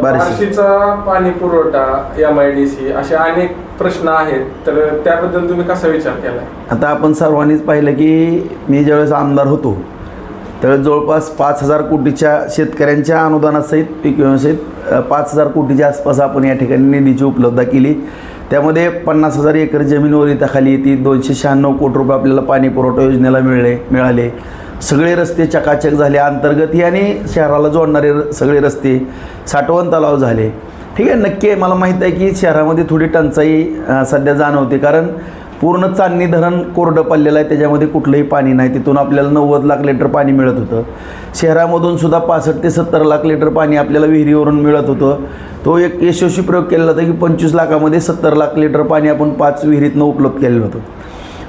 बार्शीचा पाणी पुरवठा MIDC असे अनेक प्रश्न आहेत, तर त्याबद्दल तुम्ही कसा विचार केला? आता आपण सर्वांनीच पाहिलं की मी ज्यावेळेस आमदार होतो त्यावेळेस जवळपास 5,000 कोटीच्या शेतकऱ्यांच्या अनुदानासहित पीक विम्यासहित 5,000 कोटीच्या आसपास आपण या ठिकाणी निधीची उपलब्धता केली. त्यामध्ये 50,000 एकर जमीन ओलिताखाली येते. 296 कोटी रुपये आपल्याला पाणी पुरवठा योजनेला मिळाले. सगळे रस्ते चकाचक झाले. अंतर्गत आणि शहराला जोडणारे सगळे रस्ते, साठवण तलाव झाले. ठीक आहे, नक्की आहे. मला माहीत आहे की शहरामध्ये थोडी टंचाई सध्या जाणवते, कारण पूर्ण चांदणी धरण कोरडं पडलेलं आहे, त्याच्यामध्ये कुठलंही पाणी नाही. तिथून आपल्याला 90 लाख लिटर पाणी मिळत होतं. शहरामधून सुद्धा 65 ते 70 लाख लिटर पाणी आपल्याला विहिरीवरून मिळत होतं. तो एक यशस्वी प्रयोग केला होता की 25 लाखामध्ये 70 लाख लिटर पाणी आपण 5 विहिरीतनं उपलब्ध केलेलं होतं.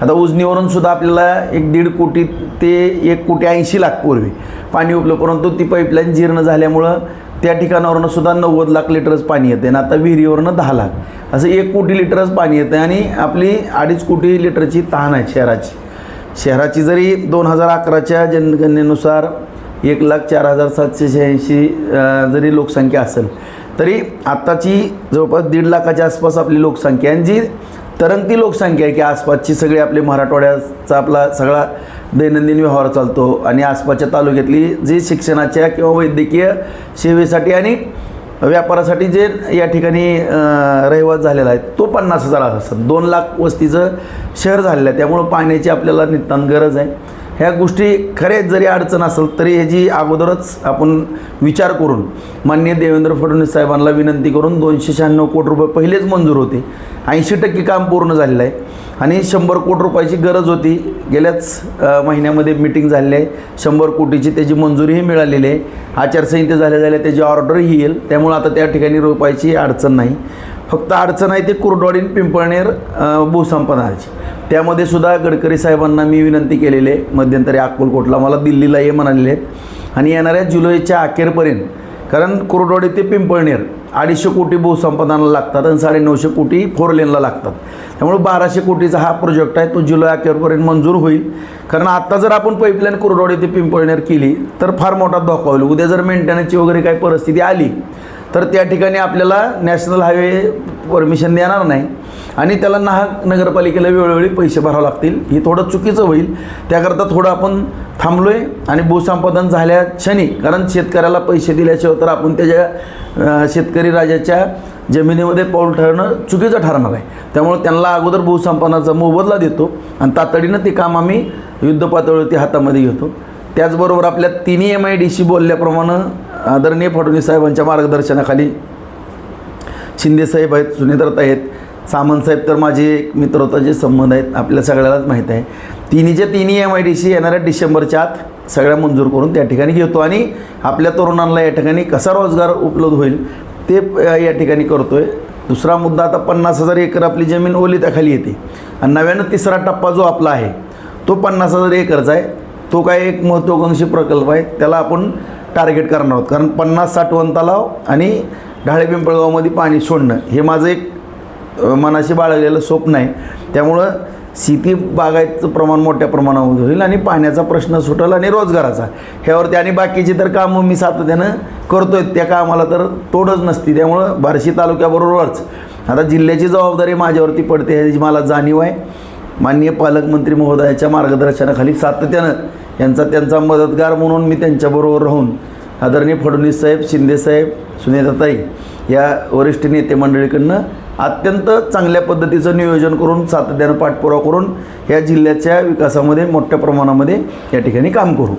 आता उजनीवरून सुद्धा आपल्याला 1.5 कोटी ते 1.80 लाख पूर्वी पाणी उपलब्ध, परंतु ती पाईपलाईन जीर्ण झाल्यामुळं त्या ठिकाणावरून सुद्धा 90 लाख लिटरच पाणी येते आणि आता विहिरीवरनं 10 लाख, असं 1 कोटी लिटरच पाणी येतं. आणि आपली 2.5 कोटी लिटरची तहान आहे शहराची जरी 2011च्या जनगणनेनुसार 1,04,786 जरी लोकसंख्या असेल, तरी आत्ताची जवळपास 1.5 लाखाच्या आसपास आपली लोकसंख्या आहे. जी तरंगती लोकसंख्या आहे की आसपासची सगळी आपले मराठवाड्याचा आपला सगळा दैनंदिन व्यवहार चालतो आणि आसपासच्या तालुक्यातली जी शिक्षणाच्या किंवा वैद्यकीय सेवेसाठी आणि व्यापारासाठी जे या ठिकाणी रहिवास झालेला आहे तो 50,000 असतात. 2 लाख वस्तीचं शहर झालेलं आहे. त्यामुळं पाण्याची आपल्याला नितांत गरज आहे. ह्या गोष्टी खरेच जरी अडचण असेल तरी ह्याची अगोदरच आपण विचार करून माननीय देवेंद्र फडणवीस साहेबांना विनंती करून 296 कोटी रुपये पहिलेच मंजूर होते. 80% काम पूर्ण झालेलं आहे आणि 100 कोटी रुपयाची गरज होती. गेल्याच महिन्यामध्ये मीटिंग झालेली आहे. 100 कोटीची त्याची मंजुरीही मिळालेली आहे. आचारसंहिता झाल्या त्याची ऑर्डरही येईल. त्यामुळे आता त्या ठिकाणी रुपयाची अडचण नाही. फक्त अडचण आहे ते कुर्डवाडी पिंपळनेर भूसंपादनाची. त्यामध्ये सुद्धा गडकरी साहेबांना मी विनंती केलेली आहे. मध्यंतरी अक्कलकोटला मला दिल्लीला ये म्हणालेले आहेत आणि येणाऱ्या जुलैच्या अखेरपर्यंत, कारण कुर्डवाडी ते पिंपळनेर 250 कोटी भूसंपादनाला लागतात आणि 950 कोटी 4 लेनला लागतात. त्यामुळे 1200 कोटीचा हा प्रोजेक्ट आहे, तो जुलै अखेरपर्यंत मंजूर होईल. कारण आत्ता जर आपण पाईपलाईन कुर्डवाडी ते पिंपळनेर केली तर फार मोठा धोका होईल. उद्या जर मेंटेनन्सची वगैरे काही परिस्थिती आली तर त्या ठिकाणी आपल्याला नॅशनल हायवे परमिशन देणार नाही आणि त्याला नगरपालिकेला वेळोवेळी पैसे भरावे लागतील. हे थोडं चुकीचं होईल. त्याकरता थोडं आपण थांबलो आहे आणि भूसंपादन झाल्या क्षणी, कारण शेतकऱ्याला पैसे दिल्याशिवाय तर आपण त्याच्या शेतकरी राजाच्या जमिनीमध्ये पाऊल ठेवणं चुकीचं ठरणार आहे. त्यामुळे त्यांना अगोदर भूसंपादनाचा मोबदला देतो आणि तातडीनं ते काम आम्ही युद्धपातळीवरती हातामध्ये घेतो. त्याचबरोबर आपल्या तिन्ही MIDC बोलल्याप्रमाणे आदरणीय फडणवीस साहेबांच्या मार्गदर्शनाखाली शिंदेसाहेब आहेत, सुनेत्रताई आहेत, सामंतसाहेब तर माझे एक मित्रत्वाचे संबंध आहेत, आपल्या सगळ्यालाच माहीत आहे. तिन्ही MIDC येणाऱ्या डिसेंबरच्या आत सगळ्या मंजूर करून त्या ठिकाणी घेतो आणि आपल्या तरुणांना या ठिकाणी कसा रोजगार उपलब्ध होईल ते या ठिकाणी करतो आहे. दुसरा मुद्दा, आता 50,000 एकर आपली जमीन ओलिताखाली येते आणि नव्यानं तिसरा टप्पा जो आपला आहे तो 50,000 एकरचा आहे. तो काय एक महत्त्वाकांक्षी प्रकल्प आहे, त्याला आपण टार्गेट करणार आहोत. कारण 50 साठवण तलाव आणि ढाळे पिंपळगावमध्ये पाणी सोडणं हे माझं एक मनाशी बाळगलेलं स्वप्न आहे. त्यामुळं शेती बागायतचं प्रमाण मोठ्या प्रमाणावर होईल आणि पाण्याचा प्रश्न सुटेल आणि रोजगाराचा ह्यावरती आणि बाकीची तर कामं मी सातत्यानं करतो आहे. त्या कामाला तर तोडच नसती. त्यामुळं बार्शी तालुक्याबरोबरच आता जिल्ह्याची जबाबदारी माझ्यावरती पडते ह्याची मला जाणीव आहे. माननीय पालकमंत्री महोदयाच्या मार्गदर्शनाखाली सातत्यानं त्यांचा मदतगार म्हणून मी त्यांच्याबरोबर राहून आदरणीय फडणवीस साहेब, शिंदेसाहेब, सुनेत्रताई या वरिष्ठ नेते मंडळीकडनं अत्यंत चांगल्या पद्धतीचं नियोजन करून सातत्यानं पाठपुरावा करून या जिल्ह्याच्या विकासामध्ये मोठ्या प्रमाणामध्ये या ठिकाणी काम करू.